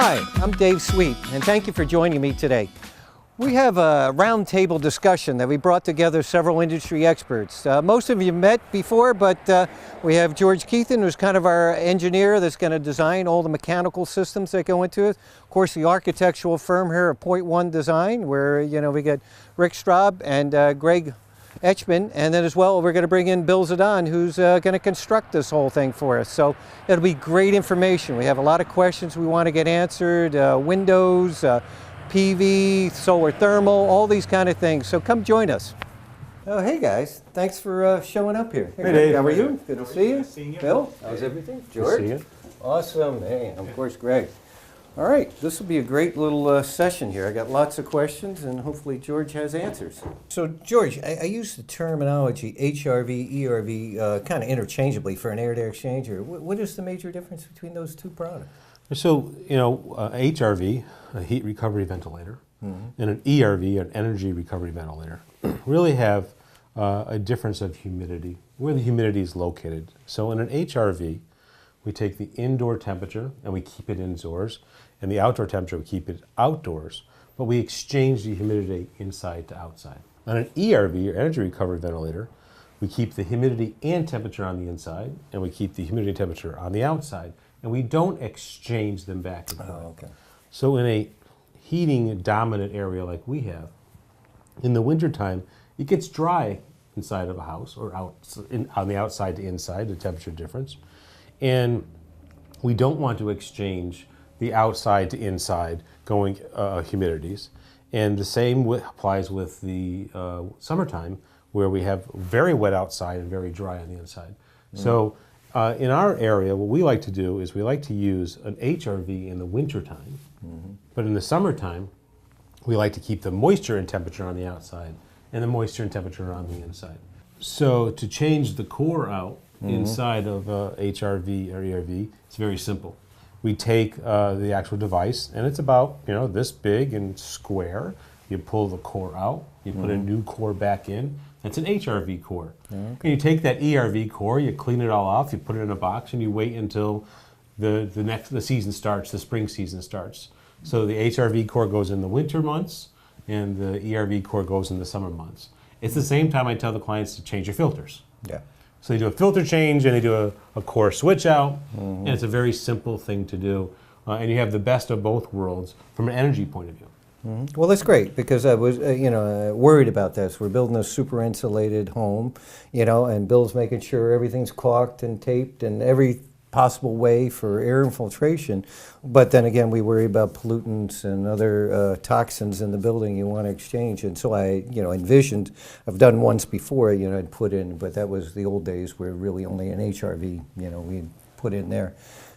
Hi, I'm Dave Sweet, and thank you for joining me today. We have a roundtable discussion that we brought together several industry experts. Most of you met before, but we have George Keithan, who's kind of our engineer that's going to design all the mechanical systems that go into it. Of course, the architectural firm here at Point One Design, where we get Rick Staub and Greg Echtman, and then as well we're going to bring in Bill Zdon, who's going to construct this whole thing for us. So it'll be great information. We have a lot of questions we want to get answered, windows, PV, solar thermal, all these kind of things. So come join us. Oh, hey guys, thanks for showing up here. Hey Dave. How are you? Good to see you. Seeing you. Bill, how's everything? George? Good to see you. Awesome. Hey, of course, Greg. All right, this will be a great little session here. I got lots of questions, and hopefully George has answers. So, George, I use the terminology HRV, ERV kind of interchangeably for an air-to-air exchanger. What is the major difference between those two products? So, HRV, a heat recovery ventilator, and an ERV, an energy recovery ventilator, really have a difference of humidity, where the humidity is located. So in an HRV, we take the indoor temperature and we keep it indoors, and the outdoor temperature we keep it outdoors, but we exchange the humidity inside to outside. On an ERV, or energy recovery ventilator, we keep the humidity and temperature on the inside, and we keep the humidity and temperature on the outside, and we don't exchange them back and forth. Oh, okay. So in a heating dominant area like we have, in the wintertime, it gets dry inside of a house or on the outside to inside, the temperature difference. And we don't want to exchange the outside to inside going humidities. And the same applies with the summertime, where we have very wet outside and very dry on the inside. So in our area, what we like to do is we like to use an HRV in the wintertime, but in the summertime, we like to keep the moisture and temperature on the outside and the moisture and temperature on the inside. So to change the core out inside of HRV or ERV, it's very simple. We take the actual device, and it's about this big and square. You pull the core out, you put a new core back in. That's an HRV core. Okay. And you take that ERV core, you clean it all off, you put it in a box, and you wait until the season starts, the spring season starts. So the HRV core goes in the winter months, and the ERV core goes in the summer months. It's the same time I tell the clients to change your filters. Yeah. So they do a filter change and they do a core switch out, and it's a very simple thing to do. And you have the best of both worlds from an energy point of view. Well, that's great, because I was, worried about this. We're building a super insulated home, and Bill's making sure everything's caulked and taped and every possible way for air infiltration. But then again, we worry about pollutants and other toxins in the building you want to exchange. And so I, envisioned, I've done once before, I'd put in, but that was the old days where really only an HRV, we'd put in there.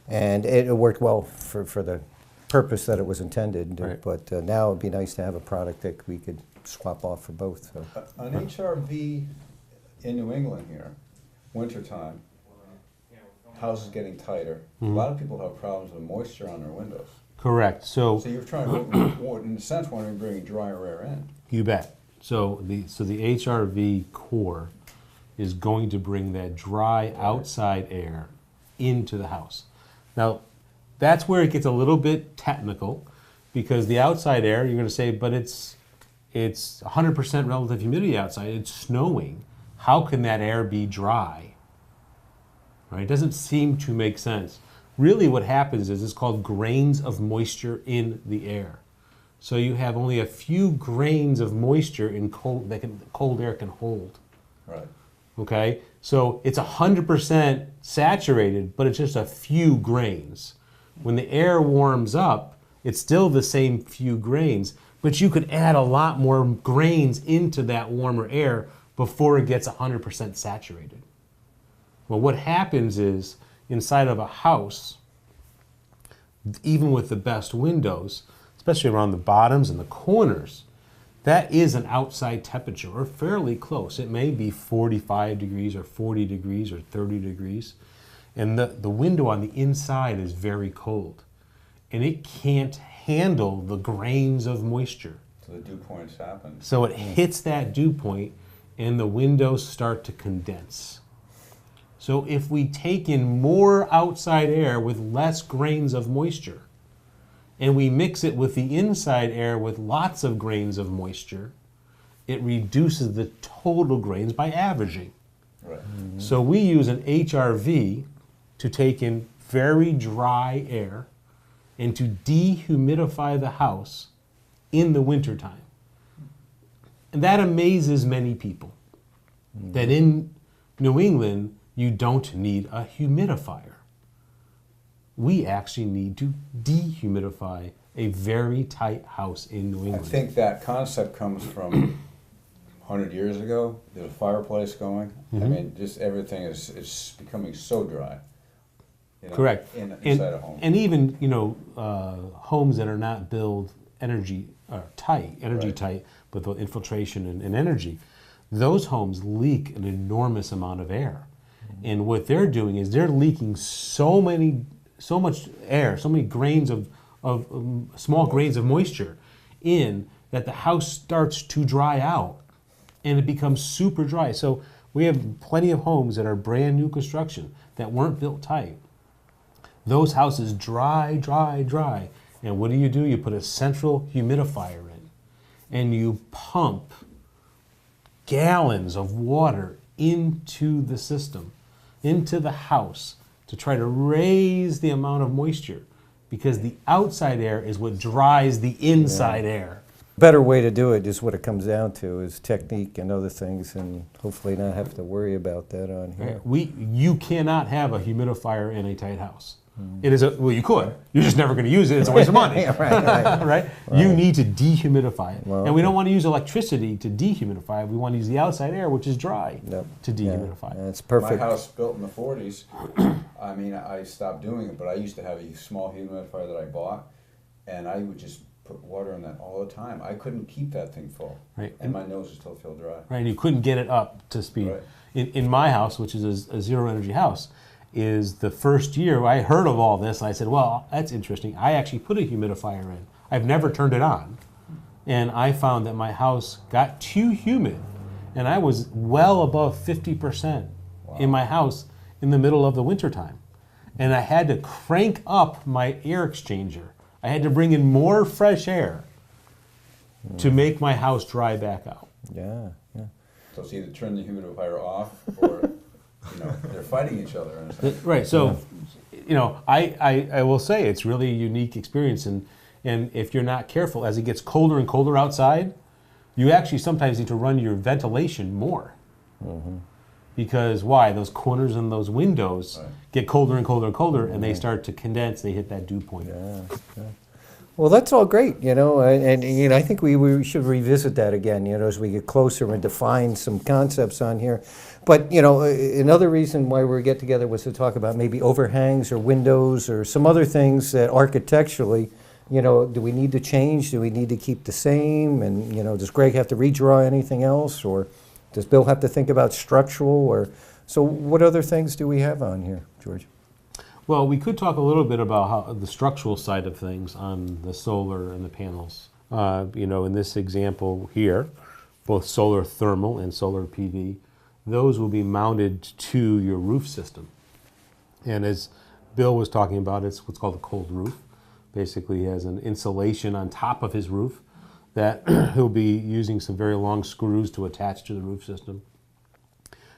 And it worked well for the purpose that it was intended. Right. But now it'd be nice to have a product that we could swap off for both. So. An HRV in New England here, wintertime, houses getting tighter. A lot of people have problems with moisture on their windows. Correct. So you're trying to, in a sense, want to bring drier air in. You bet. So the HRV core is going to bring that dry outside air into the house. Now, that's where it gets a little bit technical, because the outside air, you're going to say, but it's 100% relative humidity outside. It's snowing. How can that air be dry? Right? It doesn't seem to make sense. Really what happens is it's called grains of moisture in the air. So you have only a few grains of moisture in cold air can hold. Right. Okay? So it's 100% saturated, but it's just a few grains. When the air warms up, it's still the same few grains, but you could add a lot more grains into that warmer air before it gets 100% saturated. Well, what happens is, inside of a house, even with the best windows, especially around the bottoms and the corners, that is an outside temperature, or fairly close. It may be 45 degrees or 40 degrees or 30 degrees. And the window on the inside is very cold. And it can't handle the grains of moisture. So the dew points happen. So it hits that dew point, and the windows start to condense. So if we take in more outside air with less grains of moisture, and we mix it with the inside air with lots of grains of moisture, it reduces the total grains by averaging. Right. So we use an HRV to take in very dry air and to dehumidify the house in the wintertime. And that amazes many people, that in New England, you don't need a humidifier. We actually need to dehumidify a very tight house in New I England. think that concept comes from 100 years ago. There's a fireplace going. I mean, just everything is becoming so dry. You know, Correct. Inside a home. And even, homes that are not built energy Right. tight, with the infiltration and energy, those homes leak an enormous amount of air. And what they're doing is they're leaking so much air, so many grains of small grains of moisture in, that the house starts to dry out and it becomes super dry. So we have plenty of homes that are brand new construction that weren't built tight. Those houses dry. And what do? You put a central humidifier in, and you pump gallons of water into the system, into the house, to try to raise the amount of moisture, because the outside air is what dries the inside air. Better way to do it is what it comes down to, is technique and other things, and hopefully not have to worry about that on here. You cannot have a humidifier in a tight house. It is well, you could. You're just never going to use it. It's a waste of money. Right? You need to dehumidify it. Well, and we don't want to use electricity to dehumidify it. We want to use the outside air, which is dry, to dehumidify. Yeah, that's perfect. My house built in the 40s, I mean, I stopped doing it, but I used to have a small humidifier that I bought, and I would just put water in that all the time. I couldn't keep that thing full. Right. And my nose would still feel dry. Right, and you couldn't get it up to speed. Right. In my house, which is a zero energy house, is the first year I heard of all this, and I said, well, that's interesting. I actually put a humidifier in. I've never turned it on. And I found that my house got too humid, and I was well above 50% in my house in the middle of the wintertime. And I had to crank up my air exchanger. I had to bring in more fresh air to make my house dry back out. Yeah. So it's either turn the humidifier off, or they're fighting each other. In a sense. Right. So, I will say it's really a unique experience, and if you're not careful, as it gets colder and colder outside, you actually sometimes need to run your ventilation more. Because why? Those corners and those windows get colder and colder and colder, and they start to condense. They hit that dew point. Yeah. Well, that's all great, and I think we should revisit that again, as we get closer and define some concepts on here. But, another reason why we get together was to talk about maybe overhangs or windows or some other things that architecturally, do we need to change? Do we need to keep the same? And, does Greg have to redraw anything else? Or does Bill have to think about structural? So what other things do we have on here, George? Well, we could talk a little bit about how the structural side of things on the solar and the panels. In this example here, both solar thermal and solar PV, those will be mounted to your roof system. And as Bill was talking about, it's what's called a cold roof. Basically, he has an insulation on top of his roof that he'll be using some very long screws to attach to the roof system.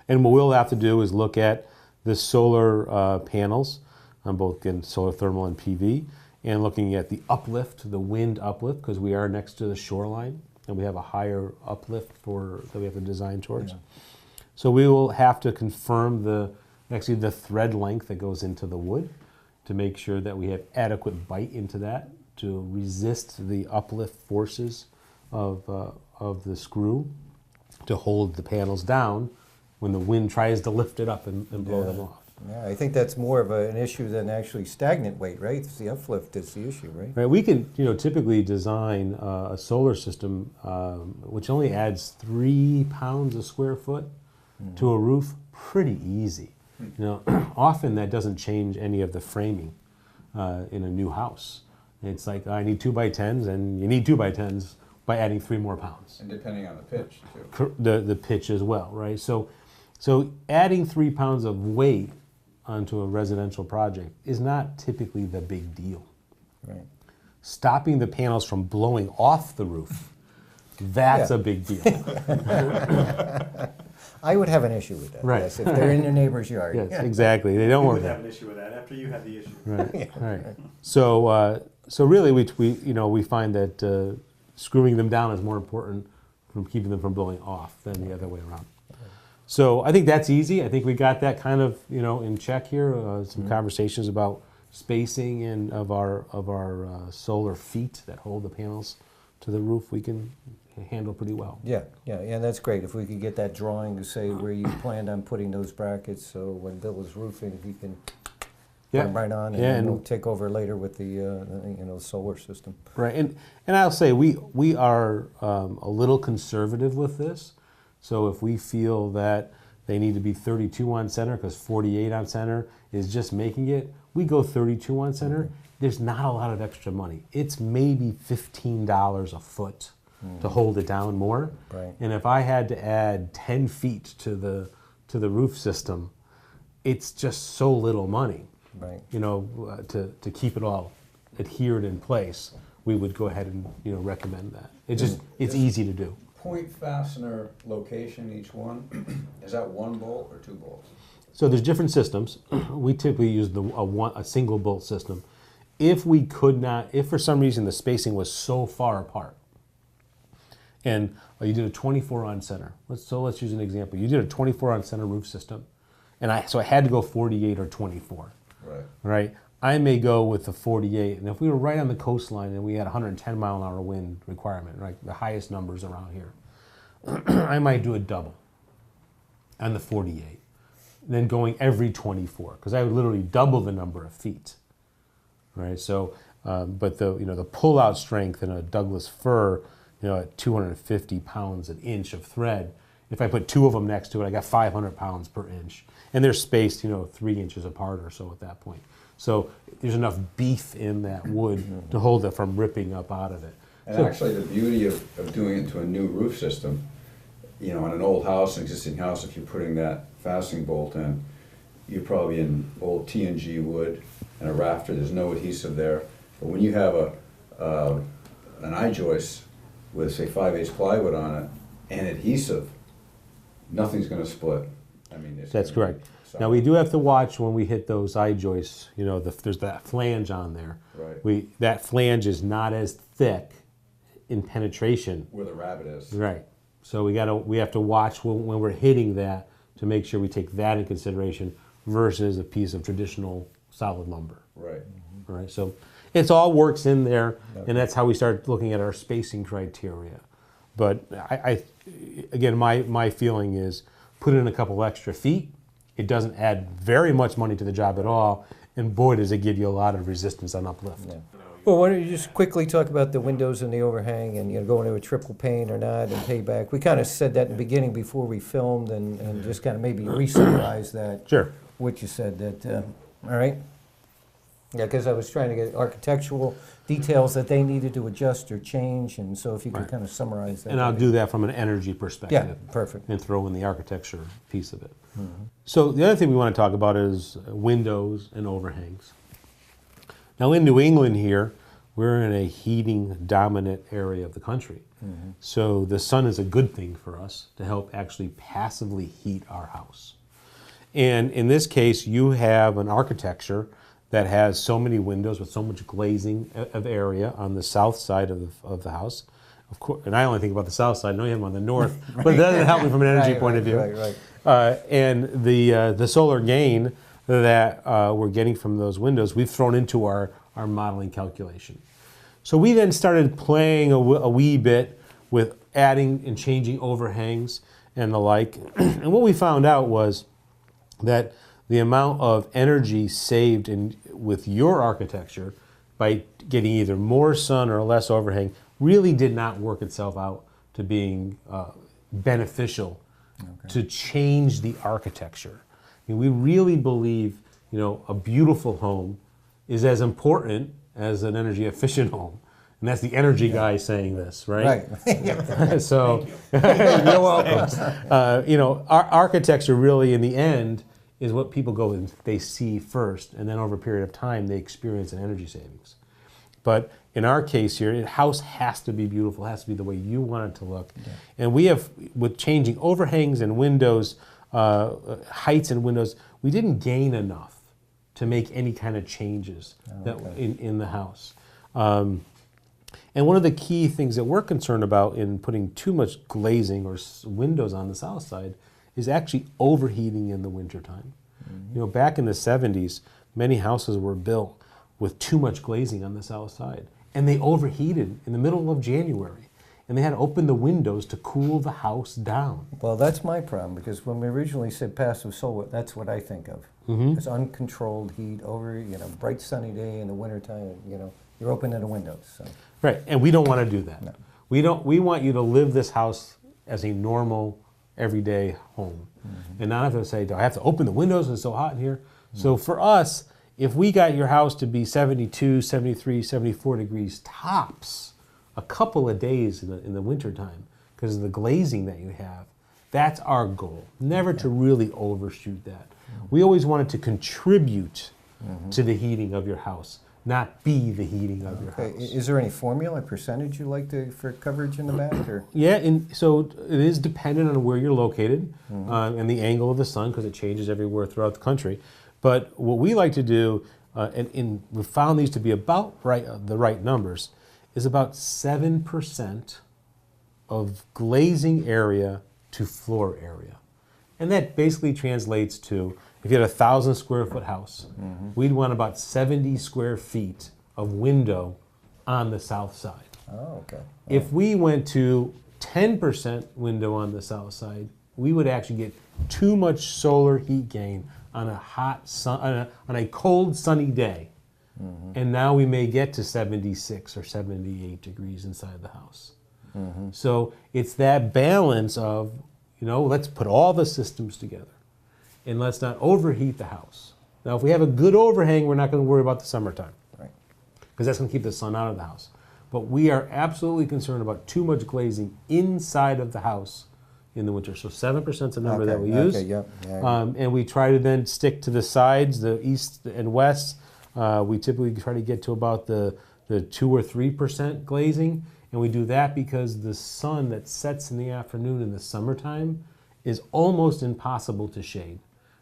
And what we'll have to do is look at the solar panels on both solar thermal and PV, and looking at the uplift, the wind uplift, because we are next to the shoreline and we have a higher uplift that we have to design towards. Yeah. So we will have to confirm the thread length that goes into the wood to make sure that we have adequate bite into that to resist the uplift forces of the screw to hold the panels down when the wind tries to lift it up and blow them off. Yeah, I think that's more of an issue than actually stagnant weight, right? It's the uplift that's the issue, right? Right. We can, typically design a solar system which only adds 3 pounds a square foot to a roof pretty easy. Often that doesn't change any of the framing in a new house. It's like, I need 2x10s, and you need 2x10s by adding 3 more pounds. And depending on the pitch, too. The pitch as well, right? So adding 3 pounds of weight onto a residential project is not typically the big deal. Right. stopping the panels from blowing off the roof, that's Yeah. a big deal. I would have an issue with that. Right. Yes, if they're in their neighbor's yard. Yes, exactly. They don't We work would that. have an issue with that after you have the issue. Right, right. So really, we find that screwing them down is more important from keeping them from blowing off than the other way around. So I think that's easy. I think we got that kind of in check here. Some conversations about spacing and of our solar feet that hold the panels to the roof we can handle pretty well. Yeah, that's great. If we could get that drawing to say where you planned on putting those brackets, so when Bill is roofing, he can put them right on, and Yeah, then and we'll take over later with the solar system. Right, and I'll say we are a little conservative with this. So if we feel that they need to be 32 on center because 48 on center is just making it, we go 32 on center. There's not a lot of extra money. It's maybe $15 a foot to hold it down more. Right. And if I had to add 10 feet to the roof system, it's just so little money. Right. To keep it all adhered in place, we would go ahead and recommend that. It's easy to do. Point fastener location, each one, is that one bolt or two bolts? So there's different systems. We typically use a single bolt system. If for some reason the spacing was so far apart, and you did a 24 on center. Let's use an example. You did a 24 on center roof system, and I had to go 48 or 24. Right. Right. I may go with the 48, and if we were right on the coastline and we had 110 mile an hour wind requirement, right, the highest numbers around here, I might do a double on the 48, then going every 24, because I would literally double the number of feet, right? So, but the pull-out strength in a Douglas fir, at 250 pounds an inch of thread, if I put two of them next to it, I got 500 pounds per inch, and they're spaced, 3 inches apart or so at that point. So there's enough beef in that wood to hold it from ripping up out of it. And So- actually, the beauty of doing it into a new roof system, on an old house, an existing house, if you're putting that fastening bolt in, you're probably in old T&G wood and a rafter, there's no adhesive there. But when you have an I-joist with, say, 5/8 plywood on it and adhesive, nothing's gonna split. I mean, it's That's gonna be correct. solid. Now we do have to watch when we hit those I-joists, there's that flange on there. Right. That flange is not as thick in penetration. Where the rabbit is. Right. So we have to watch when we're hitting that to make sure we take that in consideration versus a piece of traditional solid lumber. Right. All right. So it's all works in there, and that's how we start looking at our spacing criteria. But again, my feeling is put in a couple extra feet. It doesn't add very much money to the job at all, and boy, does it give you a lot of resistance on uplift. Yeah. Well, why don't you just quickly talk about the windows and the overhang, and going to a triple pane or not, and payback. We kind of said that in the beginning before we filmed, and just kind of maybe re-summarize that. Sure. What you said, that, all right? Yeah, because I was trying to get architectural details that they needed to adjust or change, and so if you could Right. kind of summarize that. And I'll do that from an energy perspective. Yeah, perfect. And throw in the architecture piece of it. So the other thing we want to talk about is windows and overhangs. Now in New England here, we're in a heating dominant area of the country. So the sun is a good thing for us to help actually passively heat our house. And in this case, you have an architecture that has so many windows with so much glazing of area on the south side of the house. Of course, and I only think about the south side. I know you have them on the north, but it doesn't help me from an energy point of view. Right. And the solar gain that we're getting from those windows, we've thrown into our modeling calculation. So we then started playing a wee bit with adding and changing overhangs and the like. And what we found out was that the amount of energy saved with your architecture by getting either more sun or less overhang really did not work itself out to being beneficial to change the architecture. I mean, we really believe, a beautiful home is as important as an energy efficient home. And that's the energy guy saying this, right? Right. So, you're welcome. Our architecture really, in the end, is what people go and they see first, and then over a period of time, they experience an energy savings. But in our case here, the house has to be beautiful, it has to be the way you want it to look. And we have, with changing overhangs and windows, heights and windows, we didn't gain enough to make any kind of changes in the house. And one of the key things that we're concerned about in putting too much glazing or windows on the south side is actually overheating in the wintertime. You know, back in the 70s, many houses were built with too much glazing on the south side, and they overheated in the middle of January, and they had to open the windows to cool the house down. Well, that's my problem, because when we originally said passive solar, that's what I think of. It's uncontrolled heat over, you know, bright sunny day in the wintertime, you know, you're opening the windows. So. Right, and we don't want to do that. No. We want you to live this house as a normal, everyday home. And not have to say, do I have to open the windows, it's so hot in here? So for us, if we got your house to be 72, 73, 74 degrees tops a couple of days in the wintertime because of the glazing that you have, that's our goal. Never to really overshoot that. We always wanted to contribute to the heating of your house, not be the heating of your house. Is there any formula, percentage you like for coverage in the back? Or? Yeah, so it is dependent on where you're located and the angle of the sun, because it changes everywhere throughout the country. But what we like to do, and we've found these to be about the right numbers, is about 7% of glazing area to floor area. And that basically translates to, if you had a 1,000 square foot house, we'd want about 70 square feet of window on the south side. Oh, okay. If we went to 10% window on the south side, we would actually get too much solar heat gain on a hot sun, on a cold sunny day. And now we may get to 76 or 78 degrees inside the house. So it's that balance of, you know, let's put all the systems together and let's not overheat the house. Now, if we have a good overhang, we're not going to worry about the summertime, Right. because that's going to keep the sun out of the house. But we are absolutely concerned about too much glazing inside of the house in the winter. So 7% is the number that we use. Yep. And we try to then stick to the sides, the east and west. We typically try to get to about the 2 or 3% glazing. And we do that because the sun that sets in the afternoon in the summertime is almost impossible to shade.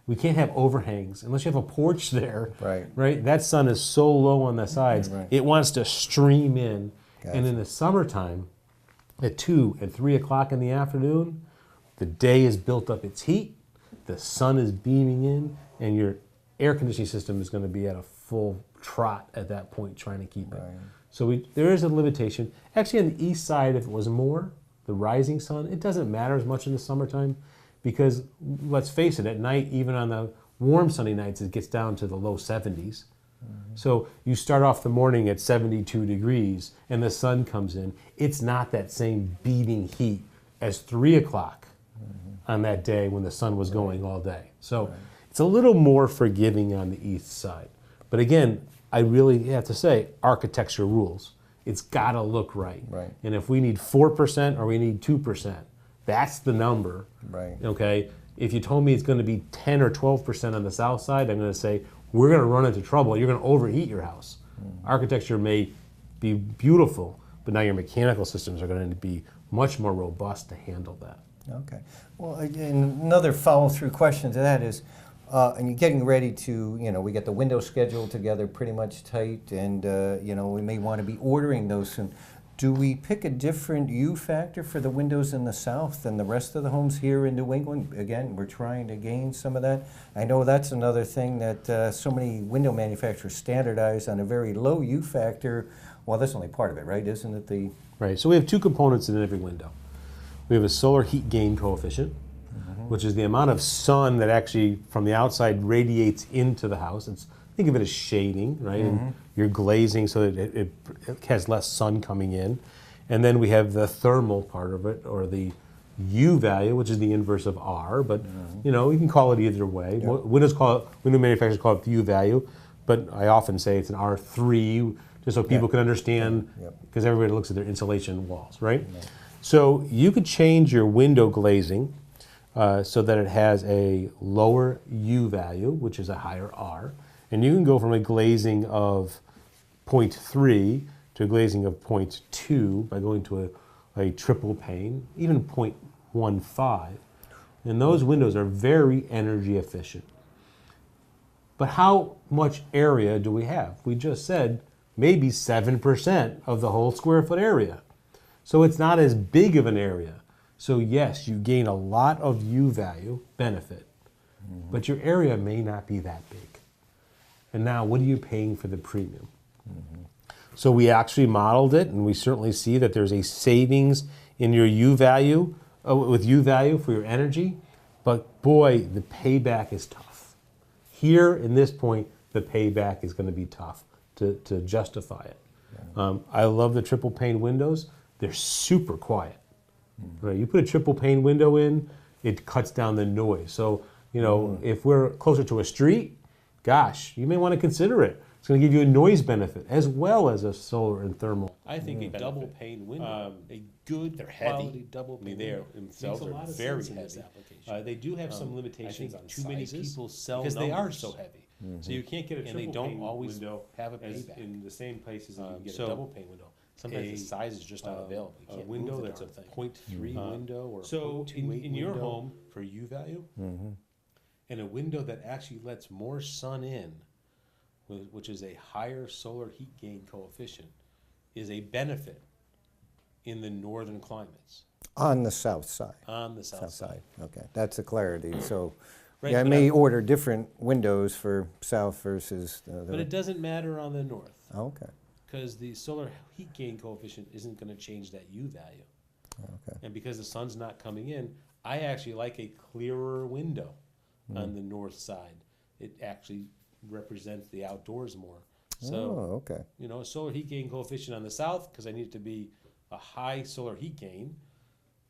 We can't have overhangs unless you have a porch there. Right. That sun is so low on the sides, Right. it wants to stream in. Gotcha. And in the summertime, at 2 and 3 o'clock in the afternoon, the day has built up its heat, the sun is beaming in, and your air conditioning system is going to be at a full trot at that point trying to keep it. Right. So there is a limitation. Actually, on the east side, if it was more, the rising sun, it doesn't matter as much in the summertime because, let's face it, at night, even on the warm sunny nights, it gets down to the low 70s. So you start off the morning at 72 degrees and the sun comes in. It's not that same beating heat as 3 o'clock on that day when the sun was going all day. So it's a little more forgiving on the east side. But again, I really have to say, architecture rules. It's got to look right. Right. And if we need 4% or we need 2%, that's the number. Right. Okay. If you told me it's going to be 10 or 12% on the south side, I'm going to say, we're going to run into trouble. You're going to overheat your house. Architecture may be beautiful, but now your mechanical systems are going to be much more robust to handle that. Okay. Well, again, another follow-through question to that is, and you're getting ready to, you know, we get the window schedule together pretty much tight, and, you know, we may want to be ordering those soon. Do we pick a different U factor for the windows in the south than the rest of the homes here in New England? Again, we're trying to gain some of that. I know that's another thing that so many window manufacturers standardize on a very low U factor. Well, that's only part of it, right? Isn't it the... Right. So we have two components in every window. We have a solar heat gain coefficient, which is the amount of sun that actually from the outside radiates into the house. Think of it as shading, right? And you're glazing so that it has less sun coming in. And then we have the thermal part of it, or the U value, which is the inverse of R, but you know, you can call it either way. Yep. Window manufacturers call it the U value, but I often say it's an R3, just so people can understand, because everybody looks at their insulation walls, right? So you could change your window glazing so that it has a lower U value, which is a higher R. And you can go from a glazing of 0.3 to to a glazing of 0.2 by going to a triple pane, even 0.15. And those windows are very energy efficient. But how much area do we have? We just said maybe 7% of the whole square foot area. So it's not as big of an area. So yes, you gain a lot of U value benefit, but your area may not be that big. And now what are you paying for the premium? So we actually modeled it, and we certainly see that there's a savings in your U value, with U value for your energy, but boy, the payback is tough. Here, in this point, the payback is going to be tough to justify it. I love the triple pane windows. They're super quiet. Right? You put a triple pane window in, it cuts down the noise. So, you know, if we're closer to a street, gosh, you may want to consider it. It's going to give you a noise benefit as well as a solar and thermal. I think a double pane window, a good quality double pane window, themselves are very heavy. They do have some limitations on too many people sell because they are so heavy. So you can't get a triple pane always window have a payback in the same places as you can get so a double pane window. Sometimes the size is just not available. You can't a window move the that's a darn thing. 0.3 window or so 0.28 in your window. home for U value, and a window that actually lets more sun in, which is a higher solar heat gain coefficient, is a benefit in the northern climates. On the south side. On the south side. Okay, that's the clarity. So, Right, yeah, I but may order different windows for south versus the. But it doesn't matter on the north, Okay. because the solar heat gain coefficient isn't going to change that U value. Okay. And because the sun's not coming in, I actually like a clearer window on the north side. It actually represents the outdoors more. So, Oh, okay. you know, a solar heat gain coefficient on the south, because I need it to be a high solar heat gain,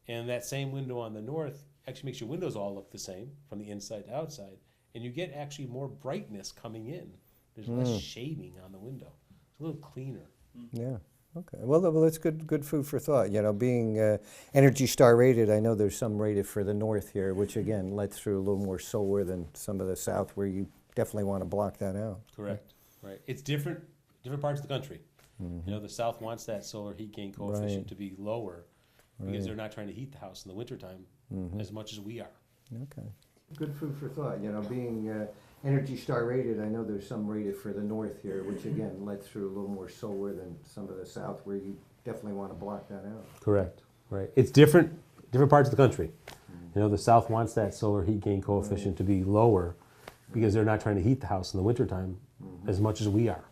and that same window on the north actually makes your windows all look the same from the inside to outside, and you get actually more brightness coming in. There's less shading on the window. It's a little cleaner. Yeah. Okay. Well, that's good food for thought. You know, being Energy Star rated, I know there's some rated for the north here, which again lets through a little more solar than some of the south, where you definitely want to block that out. Correct. Right. It's different parts of the country. You know, the south wants that solar heat gain coefficient Right. to be lower because Right. they're not trying to heat the house in the wintertime as much as we are. Okay. Good food for thought. You know, being Energy Star rated, I know there's some rated for the north here, which again lets through a little more solar than some of the south, where you definitely want to block that out. Correct. Right. It's different parts of the country. You know, the south wants that solar heat gain coefficient to be lower because they're not trying to heat the house in the wintertime as much as we are.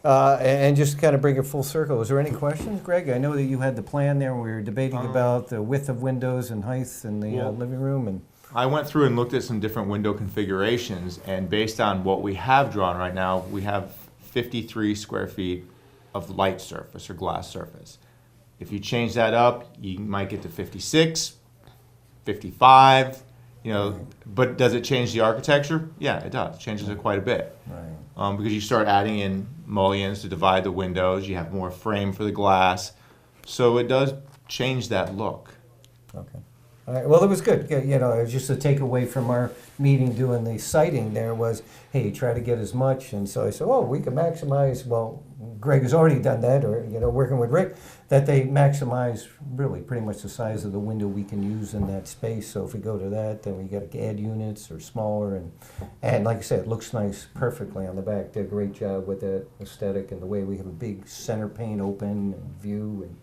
And just to kind of bring it full circle, is there any questions, Greg? I know that you had the plan there, and we were debating about the width of windows and height in the living room. And I went through and looked at some different window configurations, and based on what we have drawn right now, we have 53 square feet of light surface or glass surface. If you change that up, you might get to 56, 55, you know, but does it change the architecture? Yeah, it does. It changes it quite a bit. right. Because you start adding in mullions to divide the windows, you have more frame for the glass, so it does change that look. Okay. All right. Well, it was good. You know, it was just a takeaway from our meeting doing the siting there was, hey, try to get as much. And so I said, oh, we can maximize. Well, Greg has already done that, or, you know, working with Rick, that they maximize really pretty much the size of the window we can use in that space. So if we go to that, then we got to add units or smaller. And like I said, it looks nice perfectly on the back. Did a great job with that aesthetic and the way we have a big center pane open and view, and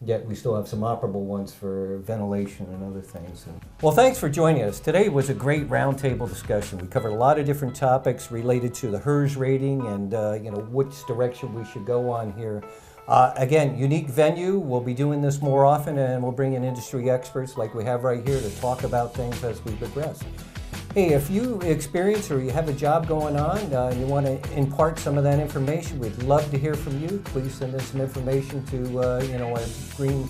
yet we still have some operable ones for ventilation and other things. Well, thanks for joining us. Today was a great roundtable discussion. We covered a lot of different topics related to the HERS rating and you know, which direction we should go on here. Again, unique venue. We'll be doing this more often, and we'll bring in industry experts like we have right here to talk about things as we progress. Hey, if you experience or you have a job going on and you want to impart some of that information, we'd love to hear from you. Please send us some information to you know, our Green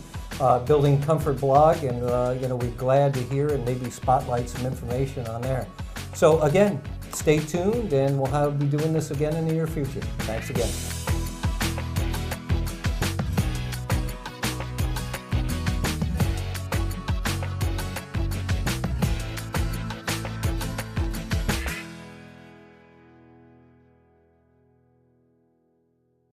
Building Comfort blog, and you know, we're glad to hear and maybe spotlight some information on there. So again, stay tuned, and we'll be doing this again in the near future. Thanks again.